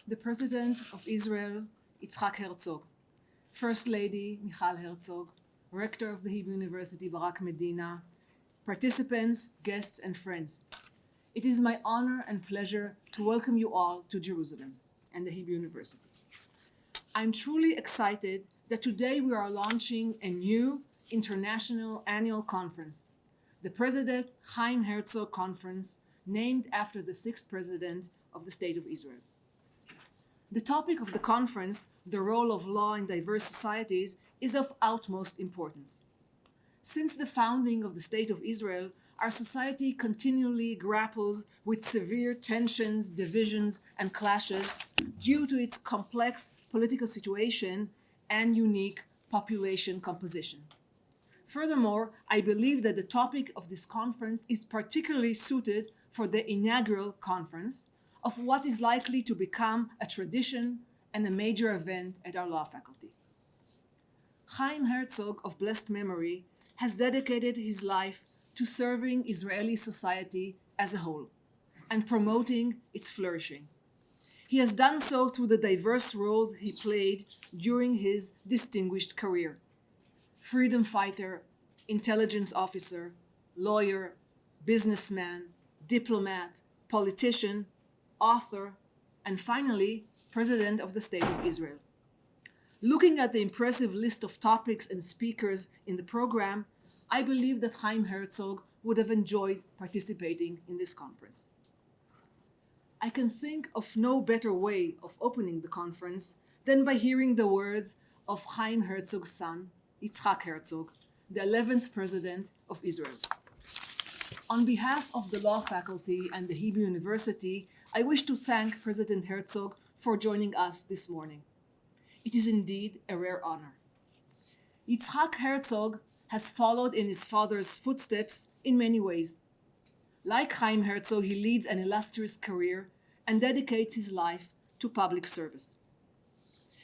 the President of Israel, Yitzhak Herzog, First Lady, Michal Herzog, Rector of the Hebrew University, Barak Medina, participants, guests, and friends. It is my honor and pleasure to welcome you all to Jerusalem and the Hebrew University. I'm truly excited that today we are launching a new international annual conference, the President Chaim Herzog Conference, named after the sixth president of the State of Israel. The topic of the conference, the role of law in diverse societies, is of utmost importance. Since the founding of the State of Israel, our society continually grapples with severe tensions, divisions, and clashes due to its complex political situation and unique population composition. Furthermore, I believe that the topic of this conference is particularly suited for the inaugural conference of what is likely to become a tradition and a major event at our law faculty. Chaim Herzog, of blessed memory, has dedicated his life to serving Israeli society as a whole and promoting its flourishing. He has done so through the diverse roles he played during his distinguished career: freedom fighter, intelligence officer, lawyer, businessman, diplomat, politician, author, and finally, President of the State of Israel. Looking at the impressive list of topics and speakers in the program, I believe that Chaim Herzog would have enjoyed participating in this conference. I can think of no better way of opening the conference than by hearing the words of Chaim Herzog's son, Yitzhak Herzog, the 11th President of Israel. On behalf of the law faculty and the Hebrew University, I wish to thank President Herzog for joining us this morning. It is indeed a rare honor. Yitzhak Herzog has followed in his father's footsteps in many ways. Like Chaim Herzog, he leads an illustrious career and dedicates his life to public service.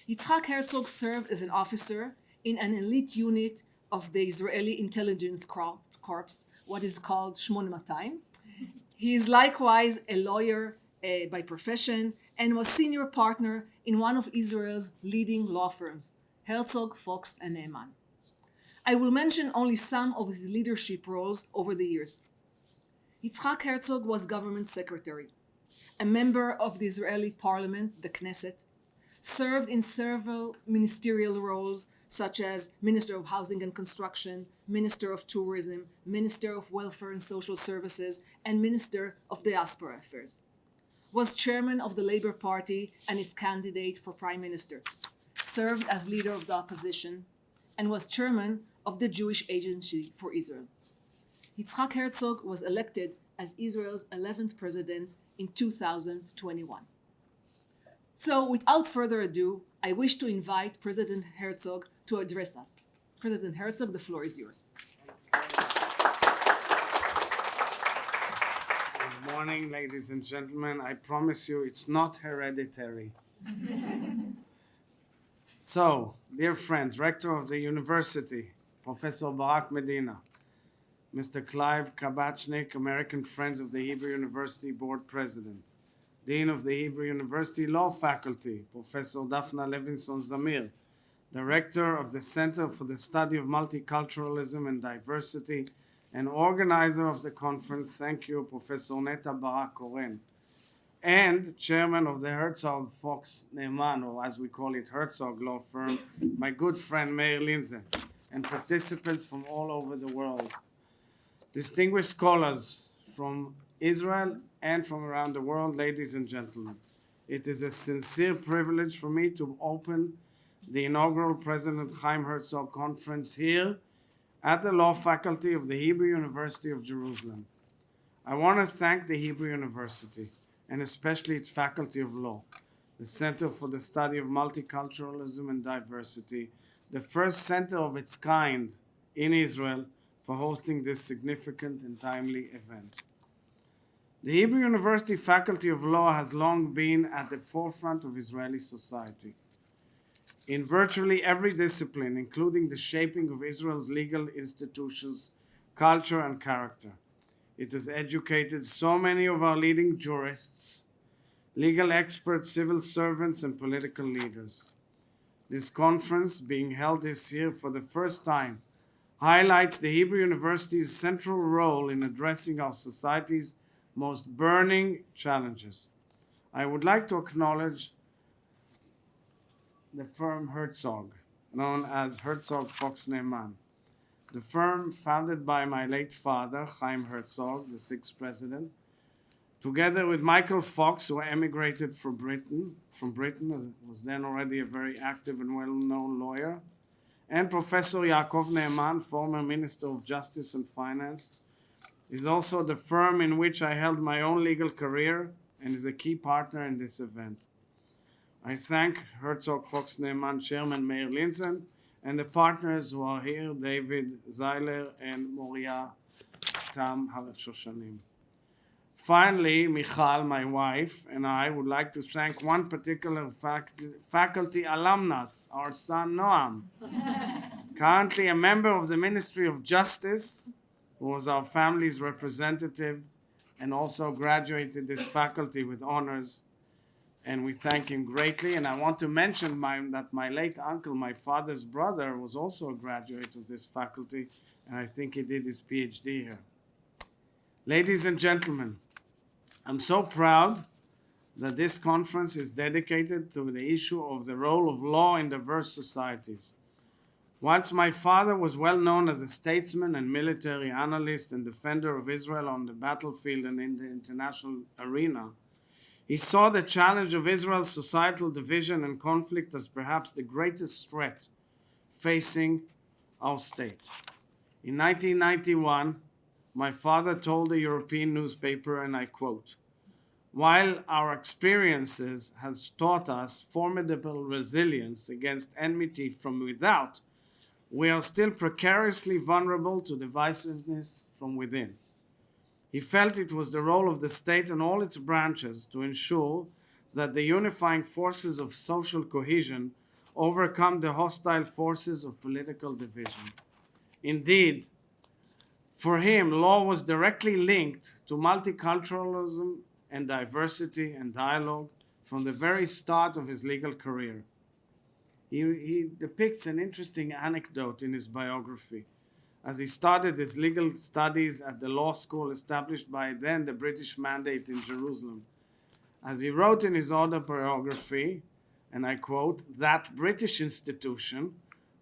Yitzhak Herzog served as an officer in an elite unit of the Israeli intelligence corps, what is called 8200. He is likewise a lawyer by profession and was senior partner in one of Israel's leading law firms, Herzog, Fox, and Neeman. I will mention only some of his leadership roles over the years. Yitzhak Herzog was government secretary, a member of the Israeli parliament, the Knesset, served in several ministerial roles such as Minister of Housing and Construction, Minister of Tourism, Minister of Welfare and Social Services, and Minister of Diaspora Affairs. Was chairman of the Labour Party and its candidate for Prime Minister, served as leader of the opposition, and was chairman of the Jewish Agency for Israel. Yitzhak Herzog was elected as Israel's 11th president in 2021. So, without further ado, I wish to invite President Herzog to address us. President Herzog, the floor is yours. Good morning, ladies and gentlemen. I promise you it's not hereditary. So, dear friends, Rector of the University, Professor Barak Medina, Mr. Clive Kabachnik, American Friends of the Hebrew University Board President, Dean of the Hebrew University Law Faculty, Professor Daphna Lewinsohn-Zamir, Director of the Center for the Study of Multiculturalism and Diversity, and organizer of the conference, thank you, Professor Netta Barak-Corren, and Chairman of the Herzog Fox Neeman, or as we call it, Herzog Law Firm, my good friend Meir Linzen, and participants from all over the world. Distinguished scholars from Israel and from around the world, ladies and gentlemen, it is a sincere privilege for me to open the inaugural President Chaim Herzog Conference here at the Law Faculty of the Hebrew University of Jerusalem. I want to thank the Hebrew University, and especially its Faculty of Law, the Center for the Study of Multiculturalism and Diversity, the first center of its kind in Israel, for hosting this significant and timely event. The Hebrew University Faculty of Law has long been at the forefront of Israeli society. In virtually every discipline, including the shaping of Israel's legal institutions, culture, and character, it has educated so many of our leading jurists, legal experts, civil servants, and political leaders. This conference, being held this year for the first time, highlights the Hebrew University's central role in addressing our society's most burning challenges. I would like to acknowledge the firm Herzog, known as Herzog Fox Neeman. The firm, founded by my late father, Chaim Herzog, the sixth president, together with Michael Fox, who emigrated from Britain, was then already a very active and well-known lawyer, and Professor Yaakov Neeman, former Minister of Justice and Finance, is also the firm in which I held my own legal career and is a key partner in this event. I thank Herzog Fox Neeman Chairman Meir Linzen and the partners who are here, David Zeiler and Moria Tam Shoshanim. Finally, Michal, my wife, and I would like to thank one particular faculty alumnus, our son Noam, currently a member of the Ministry of Justice, who was our family's representative and also graduated this faculty with honors. And we thank him greatly. And I want to mention that my late uncle, my father's brother, was also a graduate of this faculty, and I think he did his PhD here. Ladies and gentlemen, I'm so proud that this conference is dedicated to the issue of the role of law in diverse societies. Whilst my father was well known as a statesman and military analyst and defender of Israel on the battlefield and in the international arena, he saw the challenge of Israel's societal division and conflict as perhaps the greatest threat facing our state. In 1991, my father told a European newspaper, and I quote, "While our experiences has taught us formidable resilience against enmity from without, we are still precariously vulnerable to divisiveness from within." He felt it was the role of the state and all its branches to ensure that the unifying forces of social cohesion overcome the hostile forces of political division. Indeed, for him, law was directly linked to multiculturalism and diversity and dialogue from the very start of his legal career. He depicts an interesting anecdote in his biography. As he started his legal studies at the law school established by then the British Mandate in Jerusalem. As he wrote in his autobiography, and I quote, "That British institution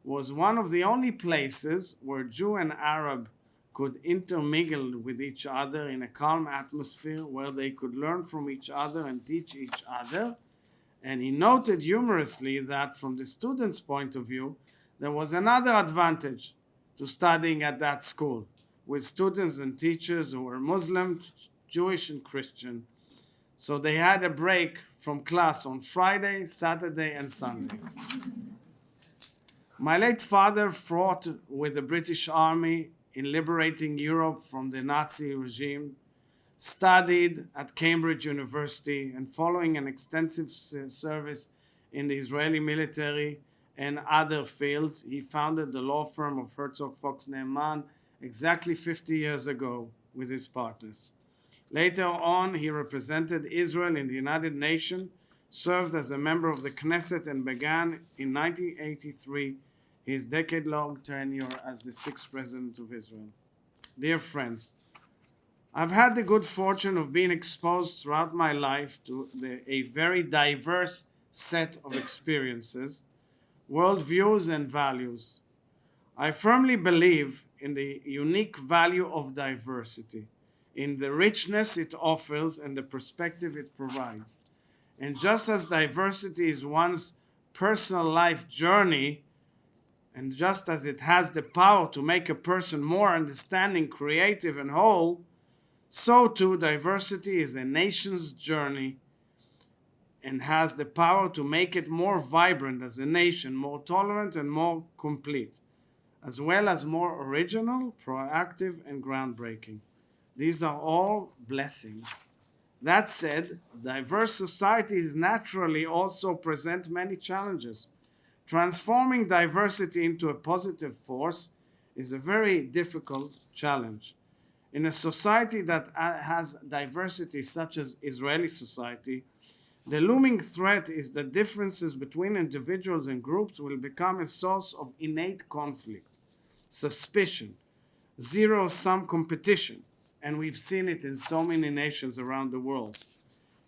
was one of the only places where Jew and Arab could intermingle with each other in a calm atmosphere where they could learn from each other and teach each other." And he noted humorously that from the student's point of view, there was another advantage to studying at that school, with students and teachers who were Muslim, Jewish, and Christian. So they had a break from class on Friday, Saturday, and Sunday. My late father fought with the British Army in liberating Europe from the Nazi regime, studied at Cambridge University, and following an extensive service in the Israeli military and other fields, he founded the law firm of Herzog Fox Neeman exactly 50 years ago with his partners. Later on, he represented Israel in the United Nations, served as a member of the Knesset, and began in 1983 his decade-long tenure as the sixth president of Israel. Dear friends, I've had the good fortune of being exposed throughout my life to a very diverse set of experiences, worldviews, and values. I firmly believe in the unique value of diversity, in the richness it offers and the perspective it provides. And just as diversity is one's personal life journey, and just as it has the power to make a person more understanding, creative, and whole, so too diversity is a nation's journey and has the power to make it more vibrant as a nation, more tolerant and more complete, as well as more original, proactive, and groundbreaking. These are all blessings. That said, diverse societies naturally also present many challenges. Transforming diversity into a positive force is a very difficult challenge. In a society that has diversity, such as Israeli society, The looming threat is that differences between individuals and groups will become a source of innate conflict, suspicion, zero-sum competition, and we've seen it in so many nations around the world.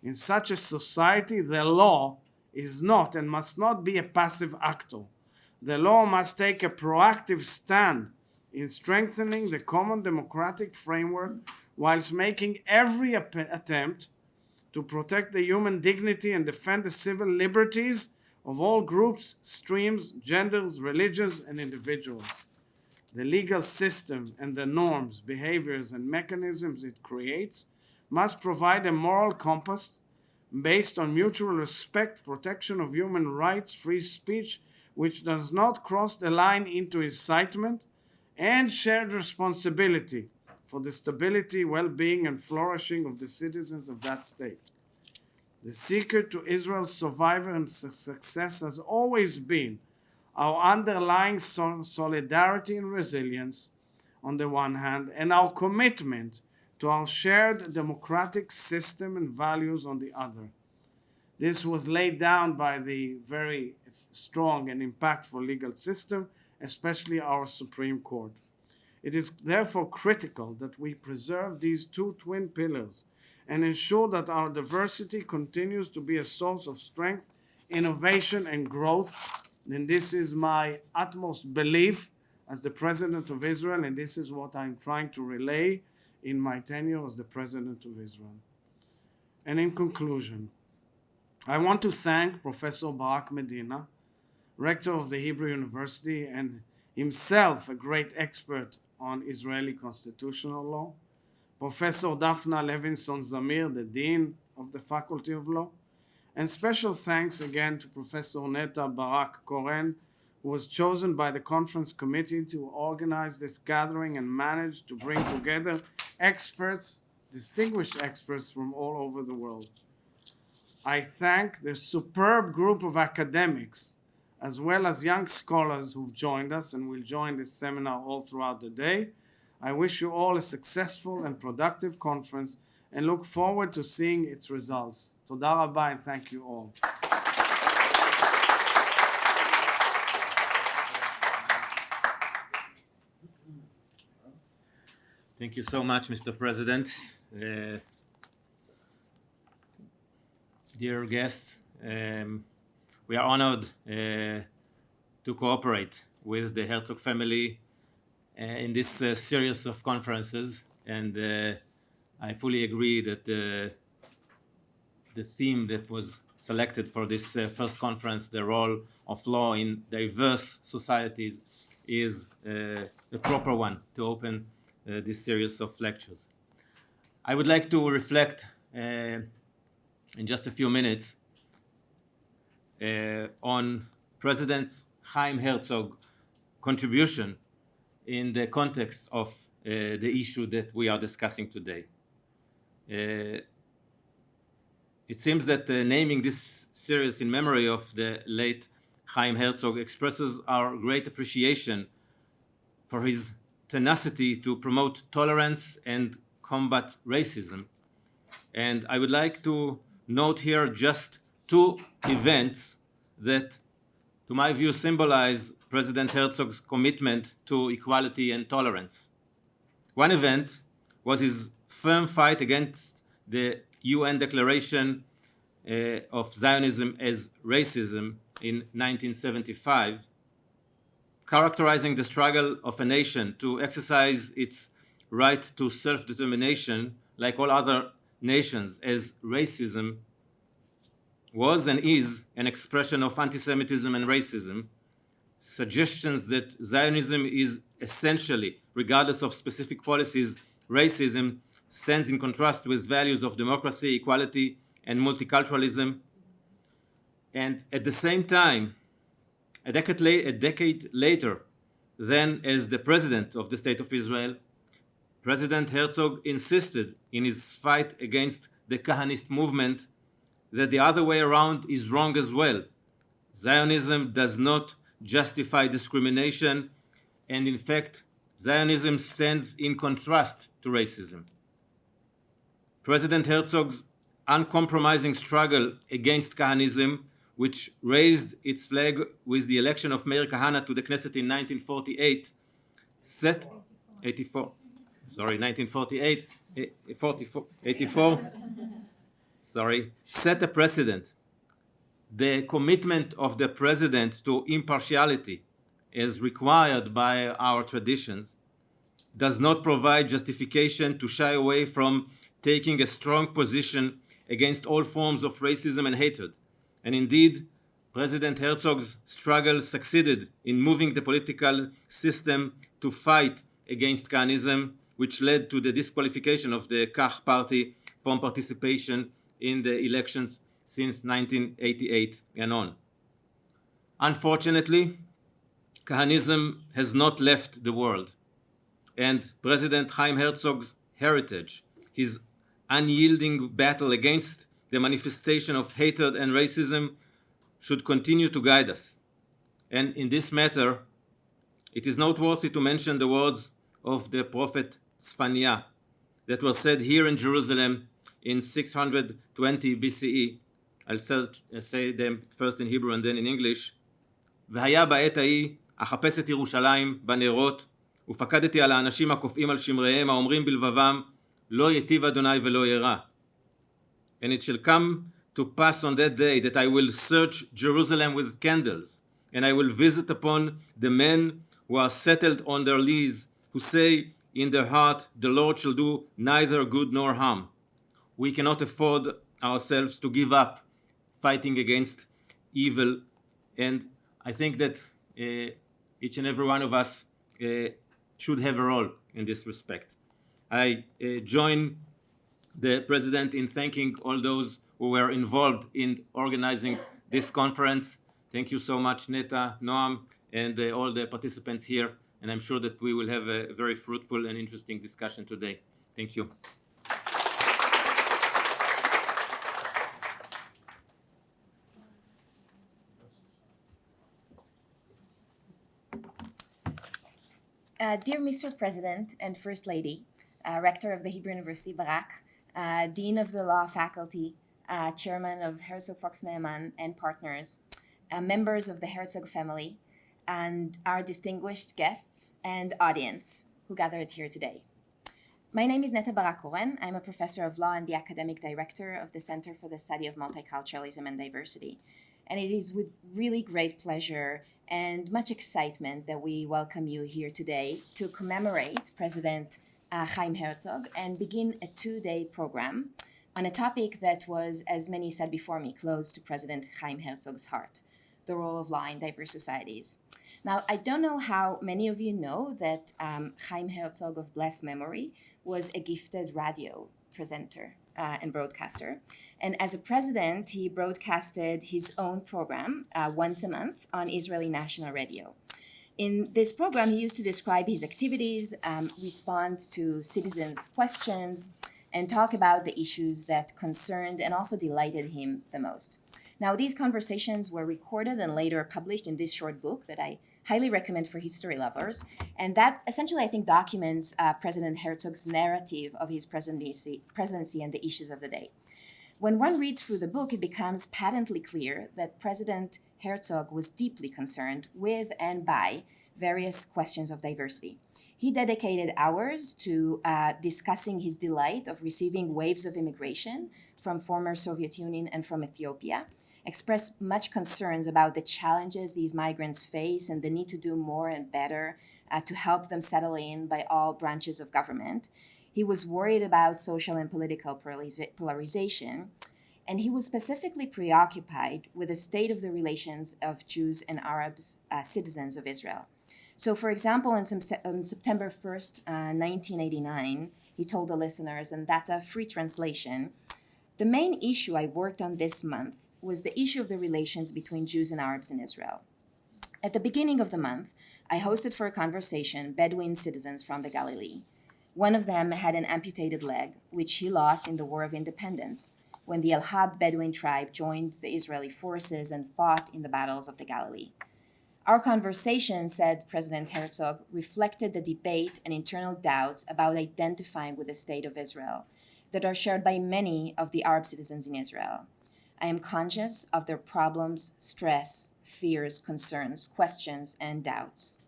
In such a society, the law is not and must not be a passive actor. The law must take a proactive stand in strengthening the common democratic framework whilst making every attempt to protect the human dignity and defend the civil liberties of all groups, streams, genders, religions, and individuals. The legal system and the norms, behaviors, and mechanisms it creates must provide a moral compass based on mutual respect, protection of human rights, free speech, which does not cross the line into incitement, and shared responsibility for the stability, well-being, and flourishing of the citizens of that state. The secret to Israel's survival and success has always been our underlying solidarity and resilience on the one hand, and our commitment to our shared democratic system and values on the other. This was laid down by the very strong and impactful legal system, especially our Supreme Court. It is therefore critical that we preserve these two twin pillars and ensure that our diversity continues to be a source of strength, innovation, and growth. And this is my utmost belief as the President of Israel, and this is what I'm trying to relay in my tenure as the President of Israel. And in conclusion, I want to thank Professor Barak Medina, Rector of the Hebrew University, and himself a great expert on Israeli constitutional law, Professor Daphna Lewinsohn-Zamir, the Dean of the Faculty of Law, and special thanks again to Professor Netta Barak-Corren, who was chosen by the conference committee to organize this gathering and managed to bring together experts, distinguished experts from all over the world. I thank the superb group of academics, as well as young scholars who've joined us and will join this seminar all throughout the day. I wish you all a successful and productive conference and look forward to seeing its results. Toda rabba and thank you all. Thank you so much, Mr. President. Dear guests, we are honored to cooperate with the Herzog family in this series of conferences, and I fully agree that the theme that was selected for this first conference, the role of law in diverse societies, is the proper one to open this series of lectures. I would like to reflect in just a few minutes on President Chaim Herzog's contribution in the context of the issue that we are discussing today. It seems that naming this series in memory of the late Chaim Herzog expresses our great appreciation for his tenacity to promote tolerance and combat racism. And I would like to note here just two events that, to my view, symbolize President Herzog's commitment to equality and tolerance. One event was his firm fight against the UN Declaration of Zionism as racism in 1975, characterizing the struggle of a nation to exercise its right to self-determination, like all other nations, as racism was and is an expression of anti-Semitism and racism. Suggestions that Zionism is essentially, regardless of specific policies, racism stands in contrast with values of democracy, equality, and multiculturalism. And at the same time, a decade later, then as the president of the State of Israel, President Herzog insisted in his fight against the Kahanist movement that the other way around is wrong as well. Zionism does not justify discrimination, and in fact, Zionism stands in contrast to racism. President Herzog's uncompromising struggle against Kahanism, which raised its flag with the election of Meir Kahana to the Knesset in 1948, set 84, sorry, 1948, 84, sorry, set a precedent. The commitment of the president to impartiality, as required by our traditions, does not provide justification to shy away from taking a strong position against all forms of racism and hatred. And indeed, President Herzog's struggle succeeded in moving the political system to fight against Kahanism, which led to the disqualification of the Kach party from participation in the elections since 1988 and on. Unfortunately, Kahanism has not left the world, and President Chaim Herzog's heritage, his unyielding battle against the manifestation of hatred and racism, should continue to guide us. And in this matter, it is noteworthy to mention the words of the prophet Tzfania that were said here in Jerusalem in 620 BCE. I'll say them first in Hebrew and then in English. והיה בעת ההיא אחפש את ירושלים בנרות ופקדתי על האנשים הקופאים על שמריהם האומרים בלבבם לא יטיב אדוני ולא ירא. And it shall come to pass on that day that I will search Jerusalem with candles, and I will visit upon the men who are settled on their lees, who say in their heart, the Lord shall do neither good nor harm. We cannot afford ourselves to give up fighting against evil, and I think that each and every one of us should have a role in this respect. I join the President in thanking all those who were involved in organizing this conference. Thank you so much, Netta, Noam, and all the participants here. And I'm sure that we will have a very fruitful and interesting discussion today. Thank you. Dear Mr. President and First Lady, Rector of the Hebrew University Barak, Dean of the Law Faculty, Chairman of Herzog Fox Neeman and partners, members of the Herzog family, and our distinguished guests and audience who gathered here today. My name is Netta Barak-Corren. I'm a professor of law and the academic director of the Center for the Study of Multiculturalism and Diversity. And it is with really great pleasure and much excitement that we welcome you here today to commemorate President Chaim Herzog and begin a two-day program on a topic that was, as many said before me, close to President Chaim Herzog's heart, the role of law in diverse societies. Now, I don't know how many of you know that Chaim Herzog of blessed memory was a gifted radio presenter and broadcaster. And as a president, he broadcasted his own program once a month on Israeli National Radio. In this program, he used to describe his activities, respond to citizens' questions, and talk about the issues that concerned and also delighted him the most. Now, these conversations were recorded and later published in this short book that I highly recommend for history lovers. And that essentially, I think, documents President Herzog's narrative of his presidency and the issues of the day. When one reads through the book, it becomes patently clear that President Herzog was deeply concerned with and by various questions of diversity. He dedicated hours to discussing his delight of receiving waves of immigration from former Soviet Union and from Ethiopia, expressed much concerns about the challenges these migrants face and the need to do more and better to help them settle in by all branches of government. He was worried about social and political polarization, and he was specifically preoccupied with the state of the relations of Jews and Arabs, citizens of Israel. So, for example, on September 1st, 1989, he told the listeners, and that's a free translation, the main issue I worked on this month was the issue of the relations between Jews and Arabs in Israel. At the beginning of the month, I hosted for a conversation Bedouin citizens from the Galilee. One of them had an amputated leg, which he lost in the War of Independence, when the El-Hab Bedouin tribe joined the Israeli forces and fought in the battles of the Galilee. Our conversation, said President Herzog, reflected the debate and internal doubts about identifying with the state of Israel, that are shared by many of the Arab citizens in Israel. I am conscious of their problems, stress, fears, concerns, questions, and doubts.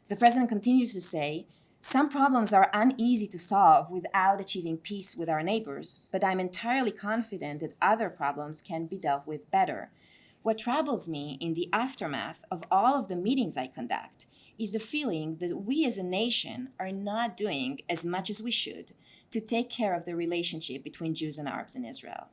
The president continues to say, some problems are uneasy to solve without achieving peace with our neighbors, but I'm entirely confident that other problems can be dealt with better. What troubles me in the aftermath of all of the meetings I conduct is the feeling that we as a nation are not doing as much as we should to take care of the relationship between Jews and Arabs in Israel.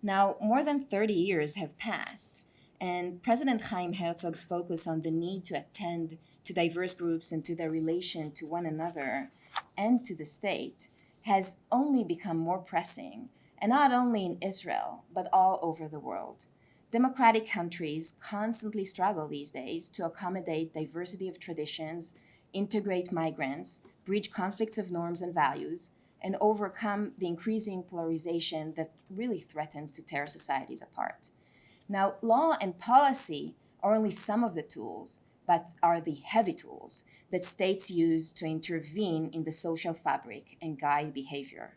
Now, more than 30 years have passed, and President Chaim Herzog's focus on the need to attend to diverse groups and to their relation to one another and to the state has only become more pressing, and not only in Israel, but all over the world. Democratic countries constantly struggle these days to accommodate diversity of traditions, integrate migrants, bridge conflicts of norms and values, and overcome the increasing polarization that really threatens to tear societies apart. Now, law and policy are only some of the tools, but are the heavy tools that states use to intervene in the social fabric and guide behavior.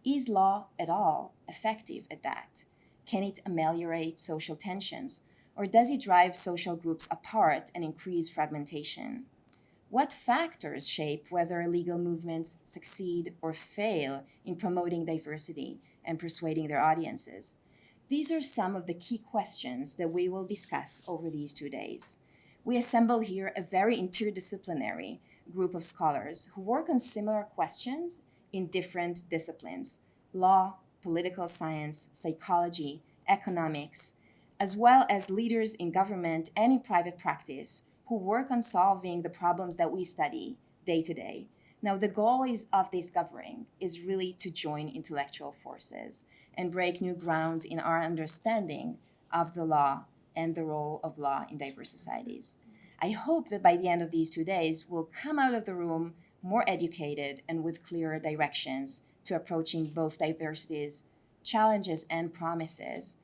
Is law at all effective at that? Can it ameliorate social tensions, or does it drive social groups apart and increase fragmentation? What factors shape whether legal movements succeed or fail in promoting diversity and persuading their audiences? These are some of the key questions that we will discuss over these 2 days. We assemble here a very interdisciplinary group of scholars who work on similar questions in different disciplines: law, political science, psychology, economics, as well as leaders in government and in private practice who work on solving the problems that we study day to day. Now, the goal of this gathering is really to join intellectual forces and break new grounds in our understanding of the law and the role of law in diverse societies. I hope that by the end of these 2 days, we'll come out of the room more educated and with clearer directions to approaching both diversity's challenges and promises,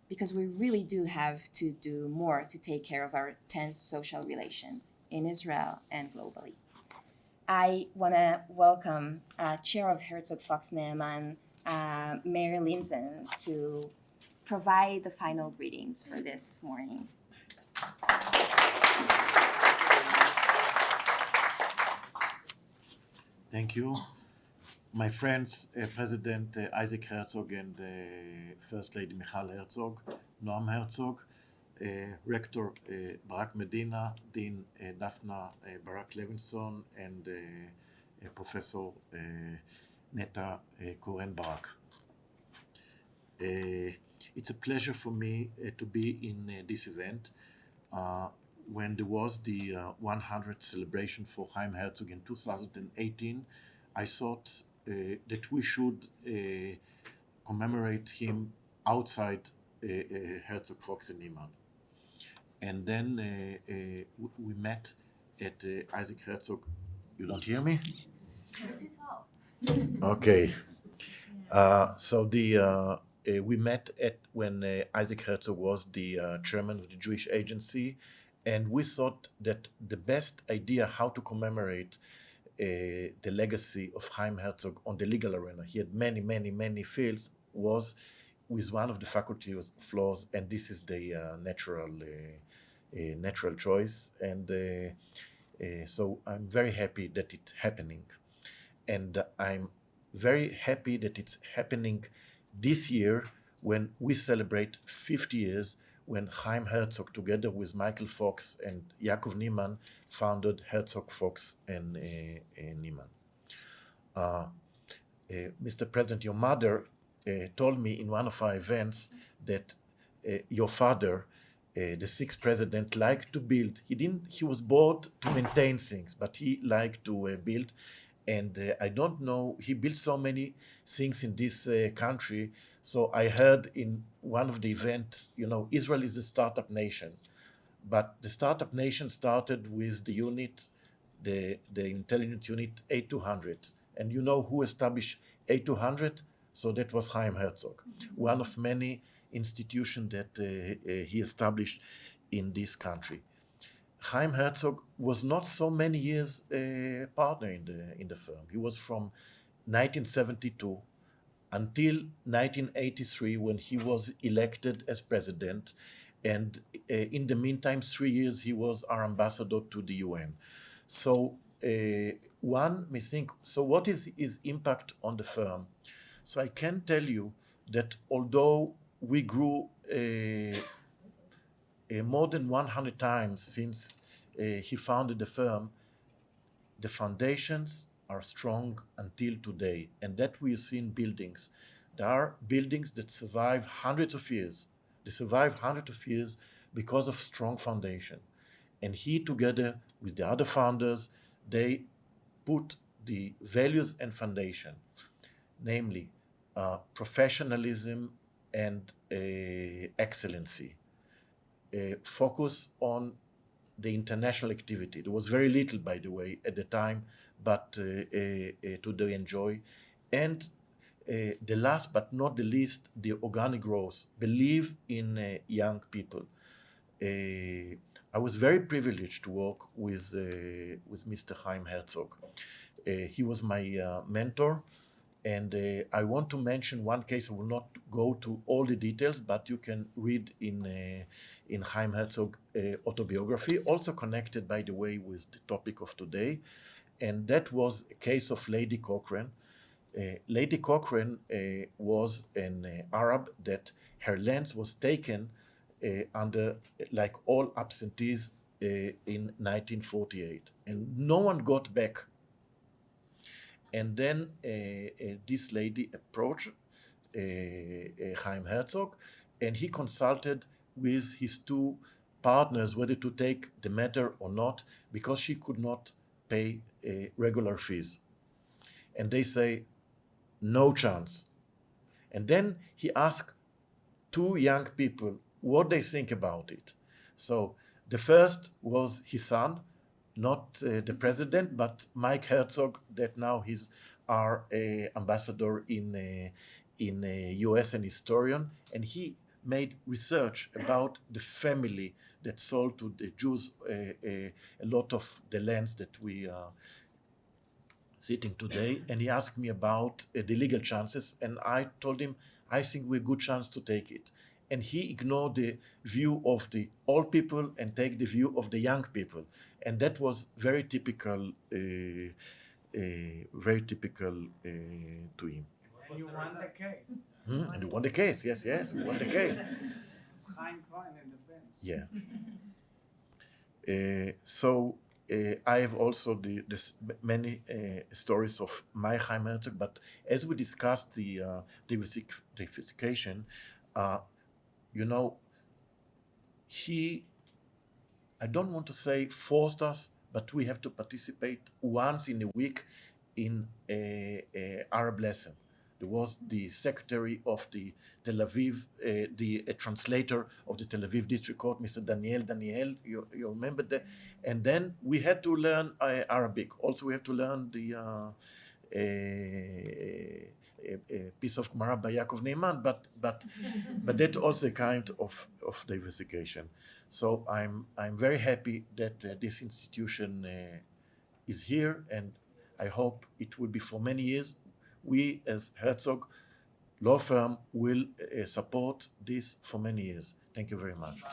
because we really do have to do more to take care of our tense social relations in Israel and globally. I want to welcome Chair of Herzog Fox Neeman, Meir Linzen, to provide the final greetings for this morning. Thank you. My friends, President Isaac Herzog and First Lady Michal Herzog, Noam Herzog, Rector Barak Medina, Dean Daphna Barak-Lewinsohn, and Professor Netta Barak-Corren. It's a pleasure for me to be in this event. When there was the 100th celebration for Chaim Herzog in 2018, I thought that we should commemorate him outside Herzog Fox and Neeman. And then we met at Isaac Herzog. You don't hear me? You're too tall. Okay. We met when Isaac Herzog was the chairman of the Jewish Agency, and we thought that the best idea how to commemorate the legacy of Chaim Herzog on the legal arena, he had many fields, was with one of the faculty of laws, and this is the natural choice. And so I'm very happy that it's happening. And I'm very happy that it's happening this year when we celebrate 50 years when Chaim Herzog, together with Michael Fox and Yaakov Neeman, founded Herzog, Fox, and Neeman. Mr. President, your mother told me in one of our events that your father, the sixth president, liked to build. He was bored to maintain things, but he liked to build. And I don't know, he built so many things in this country. So I heard in one of the events, Israel is a startup nation. But the startup nation started with the unit, the intelligence unit A200. And you know who established A200? So that was Chaim Herzog, one of many institutions that he established in this country. Chaim Herzog was not so many years partner in the firm. He was from 1972 until 1983 when he was elected as president. And in the meantime, 3 years he was our ambassador to the UN. So one may think, so what is his impact on the firm? So I can tell you that although we grew more than 100 times since he founded the firm, the foundations are strong until today, and that we see in buildings. There are buildings that survive hundreds of years. They survive hundreds of years because of strong foundation. And he, together with the other founders, they put the values and foundation, namely professionalism and excellency, focus on the international activity. There was very little, by the way, at the time, but to the enjoy. And the last but not the least, the organic growth. Believe in young people. I was very privileged to work with Mr. Chaim Herzog. He was my mentor, and I want to mention one case. I will not go to all the details, but you can read in Chaim Herzog autobiography, also connected, by the way, with the topic of today. And that was a case of Lady Corcoran. Lady Corcoran was an Arab that her land was taken under, like all absentees, in 1948. And no one got back. And then this lady approached Chaim Herzog, and he consulted with his two partners whether to take the matter or not, because she could not pay regular fees. And they say, no chance. And then he asked two young people what they think about it. So the first was his son, not the president, but Mike Herzog, that now he's our ambassador in US and historian, and he made research about the family that sold to the Jews a lot of the lands that we are sitting today, and he asked me about the legal chances, and I told him I think we're a good chance to take it. And he ignored the view of the old people and take the view of the young people. And that was very typical, to him. And you won the case. And we won the case, yes, we won the case. It's Chaim Cohen in the bench. Yeah. So I have also many stories of my Chaim Herzog, but as we discussed the diversification, you know, he, I don't want to say forced us, but we have to participate once in a week in a Arab lesson. There was the secretary of the Tel Aviv, the translator of the Tel Aviv District Court, Mr. Daniel, you remember that? And then we had to learn Arabic. Also, we have to learn the a piece of Gemara by Yaakov Neeman, but that also a kind of diversification. So I'm very happy that this institution is here, and I hope it will be for many years. We, as Herzog law firm, will support this for many years. Thank you very much.